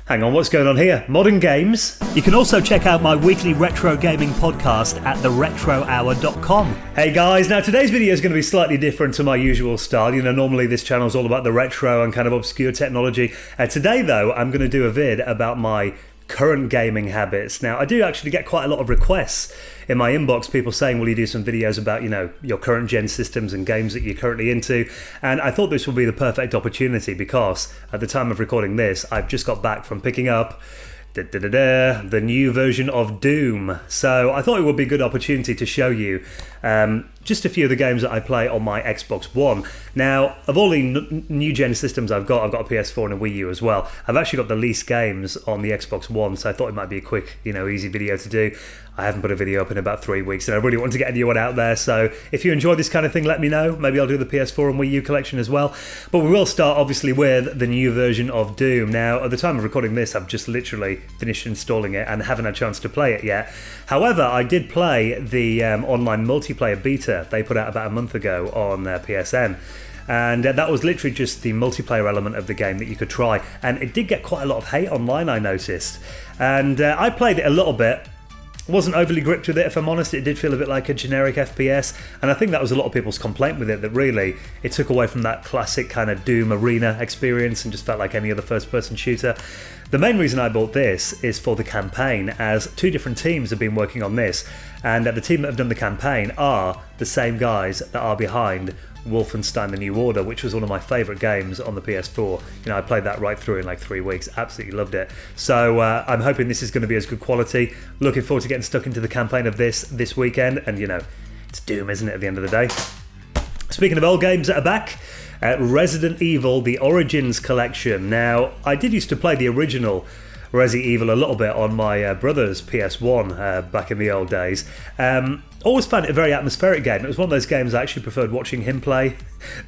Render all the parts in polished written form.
Hang on, what's going on here? Modern games? You can also check out my weekly retro gaming podcast at theretrohour.com. Hey guys, now today's video is going to be slightly different to my usual style. You know, normally this channel is all about the retro and kind of obscure technology. Today though, I'm going to do a vid about my current gaming habits. Now, I do actually get quite a lot of requests in my inbox, people saying, will you do some videos about, you know, your current gen systems and games that you're currently into? And I thought this would be the perfect opportunity because at the time of recording this, I've just got back from picking up the new version of Doom. So I thought it would be a good opportunity to show you just a few of the games that I play on my Xbox One. Now, of all the new gen systems I've got a PS4 and a Wii U as well. I've actually got the least games on the Xbox One, so I thought it might be a quick, you know, easy video to do. I haven't put a video up in about 3 weeks, and I really want to get a new one out there. So if you enjoy this kind of thing, let me know. Maybe I'll do the PS4 and Wii U collection as well. But we will start, obviously, with the new version of Doom. Now, at the time of recording this, I've just literally finished installing it and haven't had a chance to play it yet. However, I did play the online multiplayer beta they put out about a month ago on PSN. And that was literally just the multiplayer element of the game that you could try. And it did get quite a lot of hate online, I noticed. And I played it a little bit. Wasn't overly gripped with it, if I'm honest. It did feel a bit like a generic FPS, and I think that was a lot of people's complaint with it, that really it took away from that classic kind of Doom arena experience and just felt like any other first-person shooter. The main reason I bought this is for the campaign, as two different teams have been working on this, and the team that have done the campaign are the same guys that are behind Wolfenstein: The New Order, which was one of my favourite games on the PS4. You know, I played that right through in like 3 weeks, absolutely loved it. So I'm hoping this is going to be as good quality. Looking forward to getting stuck into the campaign of this weekend, and you know, it's Doom, isn't it, at the end of the day? Speaking of old games that are back, Resident Evil: The Origins Collection. Now, I did used to play the original Resident Evil a little bit on my brother's PS1 back in the old days. Always found it a very atmospheric game. It was one of those games I actually preferred watching him play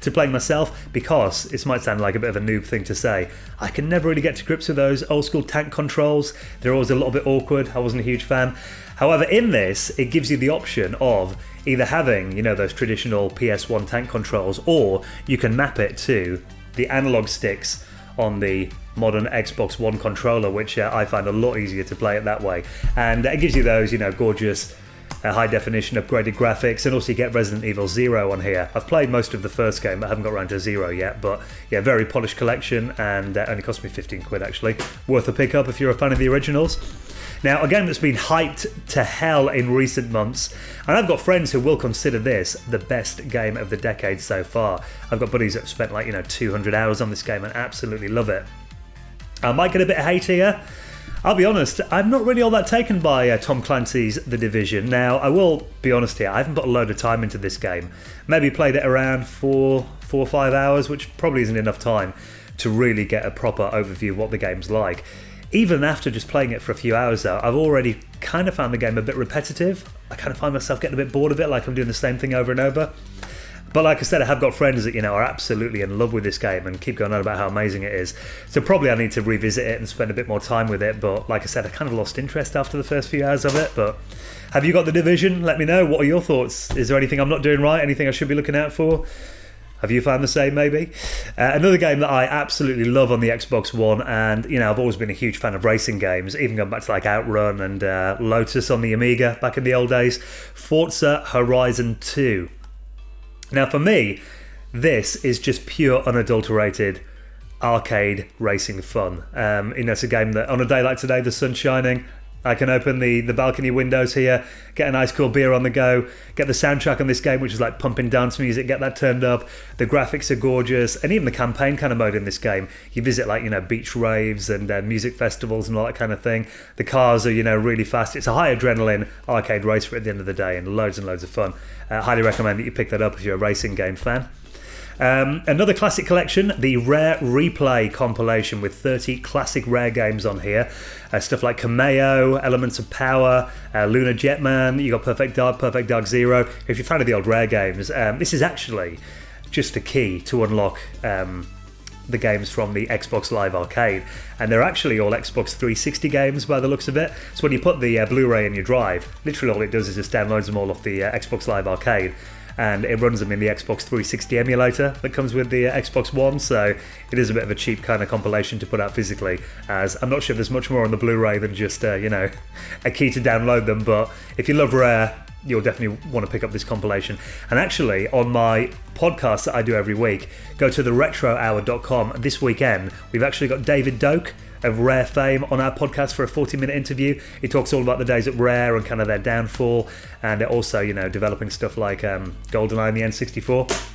to playing myself, because this might sound like a bit of a noob thing to say, I can never really get to grips with those old school tank controls. They're always a little bit awkward. I wasn't a huge fan. However, in this, it gives you the option of either having, you know, those traditional PS1 tank controls, or you can map it to the analog sticks on the modern Xbox One controller, which I find a lot easier to play it that way. And it gives you those, you know, gorgeous high definition upgraded graphics, and also you get Resident Evil 0 on here. I've played most of the first game, but I haven't got around to 0 yet, but yeah, very polished collection, and only cost me 15 quid actually. Worth a pick up if you're a fan of the originals. Now, a game that's been hyped to hell in recent months, and I've got friends who will consider this the best game of the decade so far. I've got buddies that have spent like, you know, 200 hours on this game and absolutely love it. I might get a bit of hate here. I'll be honest, I'm not really all that taken by Tom Clancy's The Division. Now, I will be honest here, I haven't put a load of time into this game. Maybe played it around 4 or 5 hours, which probably isn't enough time to really get a proper overview of what the game's like. Even after just playing it for a few hours though, I've already kind of found the game a bit repetitive. I kind of find myself getting a bit bored of it, like I'm doing the same thing over and over. But like I said, I have got friends that, you know, are absolutely in love with this game and keep going on about how amazing it is. So probably I need to revisit it and spend a bit more time with it. But like I said, I kind of lost interest after the first few hours of it. But have you got The Division? Let me know. What are your thoughts? Is there anything I'm not doing right? Anything I should be looking out for? Have you found the same, maybe? Another game that I absolutely love on the Xbox One, and, you know, I've always been a huge fan of racing games, even going back to like Outrun and Lotus on the Amiga back in the old days. Forza Horizon 2. Now, for me, this is just pure, unadulterated arcade racing fun. You know, it's a game that on a day like today, the sun's shining, I can open the balcony windows here, get a nice cool beer on the go, get the soundtrack on this game, which is like pumping dance music, get that turned up. The graphics are gorgeous, and even the campaign kind of mode in this game, you visit like, you know, beach raves and music festivals and all that kind of thing. The cars are, you know, really fast. It's a high adrenaline arcade race for at the end of the day, and loads of fun. Highly recommend that you pick that up if you're a racing game fan. Another classic collection, the Rare Replay compilation with 30 classic Rare games on here. Stuff like Cameo, Elements of Power, Lunar Jetman, you got Perfect Dark Zero. If you're a fan of the old Rare games, this is actually just a key to unlock the games from the Xbox Live Arcade, and they're actually all Xbox 360 games by the looks of it. So when you put the Blu-ray in your drive, literally all it does is just downloads them all off the Xbox Live Arcade, and it runs them in the Xbox 360 emulator that comes with the Xbox One, so it is a bit of a cheap kind of compilation to put out physically, as I'm not sure there's much more on the Blu-ray than just, a key to download them, but if you love Rare, you'll definitely want to pick up this compilation. And actually, on my podcast that I do every week, go to theretrohour.com. This weekend, we've actually got David Doak of Rare fame on our podcast for a 40-minute interview. He talks all about the days at Rare and kind of their downfall, and also, developing stuff like GoldenEye and the N64.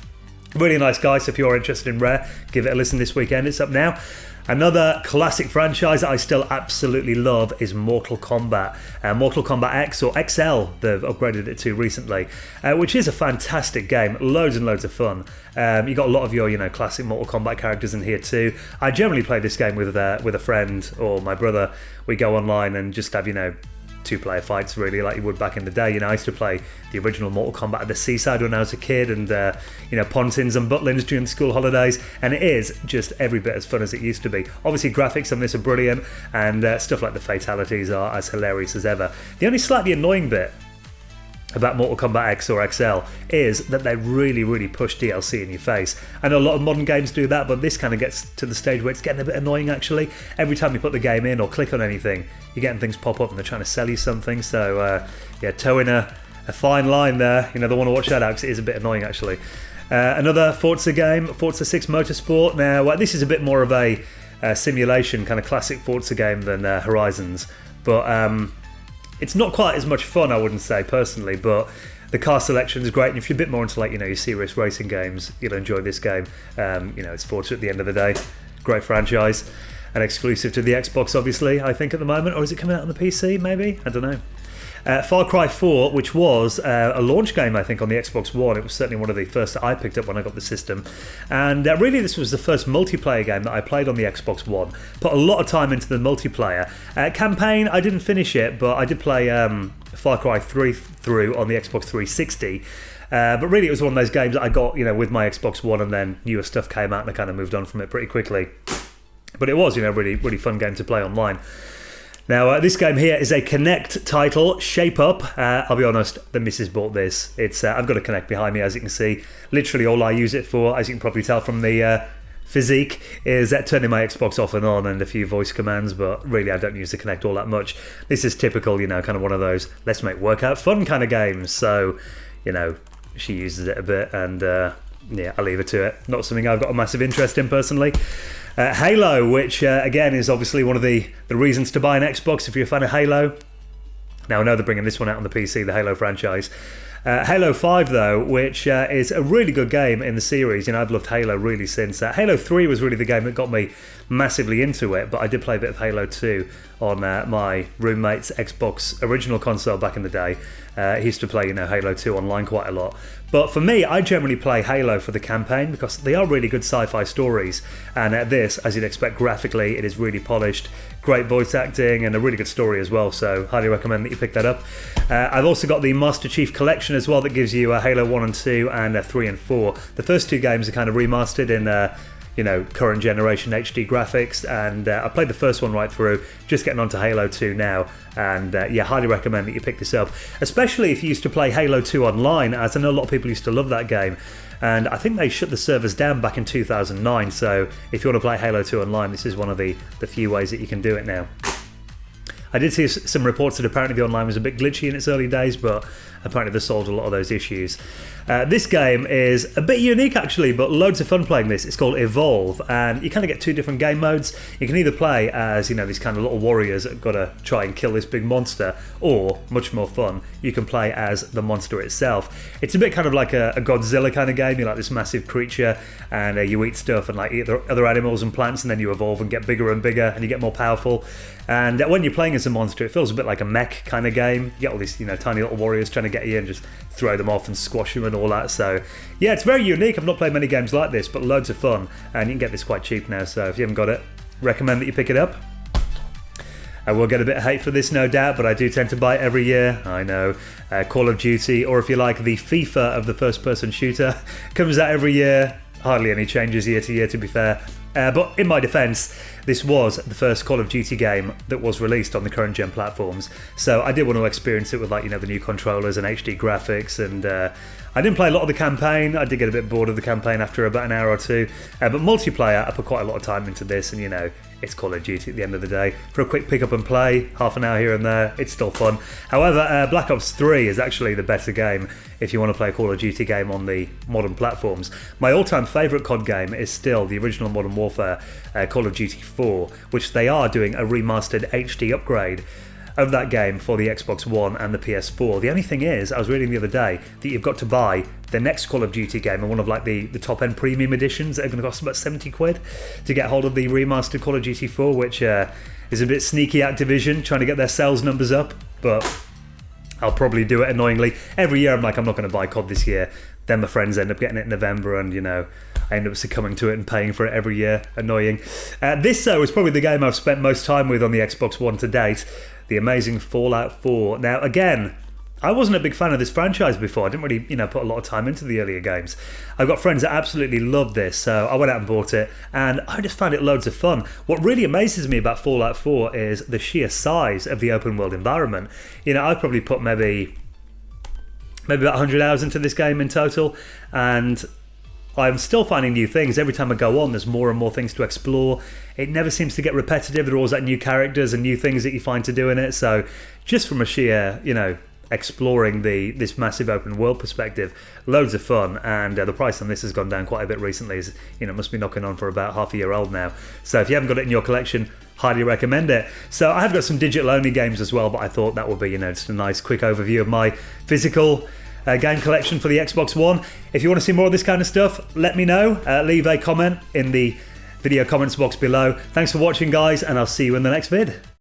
Really nice guy, so if you're interested in Rare, give it a listen this weekend. It's up now. Another classic franchise that I still absolutely love is Mortal Kombat. Mortal Kombat X, or XL, they've upgraded it to recently, which is a fantastic game. Loads and loads of fun. You got a lot of your, classic Mortal Kombat characters in here too. I generally play this game with a friend or my brother. We go online and just have, two-player fights, really, like you would back in the day. I used to play the original Mortal Kombat at the seaside when I was a kid, and Pontins and Butlins during the school holidays, and it is just every bit as fun as it used to be. Obviously, graphics on this are brilliant, and stuff like the fatalities are as hilarious as ever. The only slightly annoying bit about Mortal Kombat X or XL is that they really push DLC in your face. I know a lot of modern games do that, but this kind of gets to the stage where it's getting a bit annoying actually. Every time you put the game in or click on anything, you're getting things pop up and they're trying to sell you something, so towing a fine line there. They want to watch that out because it is a bit annoying actually. Another Forza game, Forza 6 Motorsport. Now this is a bit more of a simulation, kind of classic Forza game than Horizons, but it's not quite as much fun, I wouldn't say, personally, but the car selection is great, and if you're a bit more into your serious racing games, you'll enjoy this game. It's Forza at the end of the day. Great franchise, and exclusive to the Xbox, obviously, I think, at the moment. Or is it coming out on the PC, maybe? I don't know. Far Cry 4, which was a launch game, I think, on the Xbox One. It was certainly one of the first that I picked up when I got the system. And really, this was the first multiplayer game that I played on the Xbox One. Put a lot of time into the multiplayer. Campaign, I didn't finish it, but I did play Far Cry 3 through on the Xbox 360. But really, it was one of those games that I got, with my Xbox One, and then newer stuff came out, and I kind of moved on from it pretty quickly. But it was, really fun game to play online. Now, this game here is a Kinect title, Shape Up. I'll be honest, the missus bought this. I've got a Kinect behind me, as you can see. Literally all I use it for, as you can probably tell from the physique, is turning my Xbox off and on and a few voice commands, but really I don't use the Kinect all that much. This is typical, kind of one of those let's make workout fun kind of games. So, she uses it a bit, and I'll leave her to it. Not something I've got a massive interest in personally. Halo, which again is obviously one of the reasons to buy an Xbox if you're a fan of Halo. Now I know they're bringing this one out on the PC, the Halo franchise. Halo 5 though, which is a really good game in the series. I've loved Halo really since. Halo 3 was really the game that got me massively into it, but I did play a bit of Halo 2 on my roommate's Xbox original console back in the day. He used to play, Halo 2 online quite a lot. But for me, I generally play Halo for the campaign because they are really good sci-fi stories. And this, as you'd expect, graphically, it is really polished. Great voice acting and a really good story as well. So highly recommend that you pick that up. I've also got the Master Chief Collection as well that gives you Halo 1 and 2 and 3 and 4. The first two games are kind of remastered in current generation HD graphics, and I played the first one right through, just getting on to Halo 2 now, and highly recommend that you pick this up, especially if you used to play Halo 2 online, as I know a lot of people used to love that game, and I think they shut the servers down back in 2009, so if you want to play Halo 2 online, this is one of the few ways that you can do it now. I did see some reports that apparently the online was a bit glitchy in its early days, but apparently they solved a lot of those issues. This game is a bit unique actually, but loads of fun playing this. It's called Evolve, and you kind of get two different game modes. You can either play as, these kind of little warriors that have got to try and kill this big monster, or, much more fun, you can play as the monster itself. It's a bit kind of like a Godzilla kind of game. You're like this massive creature, and you eat stuff and eat other animals and plants, and then you evolve and get bigger and bigger, and you get more powerful. And when you're playing as a monster, it feels a bit like a mech kind of game. You get all these, tiny little warriors trying to get you and just throw them off and squash them and all that. So, yeah, it's very unique. I've not played many games like this, but loads of fun. And you can get this quite cheap now, so if you haven't got it, recommend that you pick it up. I will get a bit of hate for this, no doubt, but I do tend to buy it every year. I know. Call of Duty, or if you like, the FIFA of the first-person shooter, comes out every year. Hardly any changes year to year, to be fair. But in my defence, this was the first Call of Duty game that was released on the current gen platforms. So I did want to experience it with, like, you know, the new controllers and HD graphics, and I didn't play a lot of the campaign. I did get a bit bored of the campaign after about an hour or two, but multiplayer, I put quite a lot of time into this, and you know, it's Call of Duty at the end of the day. For a quick pick up and play, half an hour here and there, it's still fun. However, Black Ops 3 is actually the better game if you want to play a Call of Duty game on the modern platforms. My all-time favourite COD game is still the original Modern Warfare, Call of Duty 4, which they are doing a remastered HD upgrade of that game for the Xbox One and the PS4. The only thing is, I was reading the other day that you've got to buy the next Call of Duty game and one of, like, the top-end premium editions that are going to cost about 70 quid to get hold of the remastered Call of Duty 4, which is a bit sneaky Activision, trying to get their sales numbers up, but I'll probably do it annoyingly. Every year I'm like, I'm not going to buy COD this year. Then my friends end up getting it in November, and, you know, I end up succumbing to it and paying for it every year. Annoying. This, though, is probably the game I've spent most time with on the Xbox One to date. The amazing Fallout 4. Now, again, I wasn't a big fan of this franchise before. I didn't really, you know, put a lot of time into the earlier games. I've got friends that absolutely love this, so I went out and bought it, and I just found it loads of fun. What really amazes me about Fallout 4 is the sheer size of the open world environment. You know, I've probably put maybe about 100 hours into this game in total, and I'm still finding new things. Every time I go on, there's more and more things to explore. It never seems to get repetitive. There are always, like, new characters and new things that you find to do in it. So just from a sheer, you know, exploring this massive open world perspective, loads of fun. And the price on this has gone down quite a bit recently. It's, you know, must be knocking on for about half a year old now. So if you haven't got it in your collection, highly recommend it. So I have got some digital only games as well, but I thought that would be, you know, just a nice quick overview of my physical game collection for the Xbox One. If you want to see more of this kind of stuff, let me know. Leave a comment in the video comments box below. Thanks for watching, guys, and I'll see you in the next vid.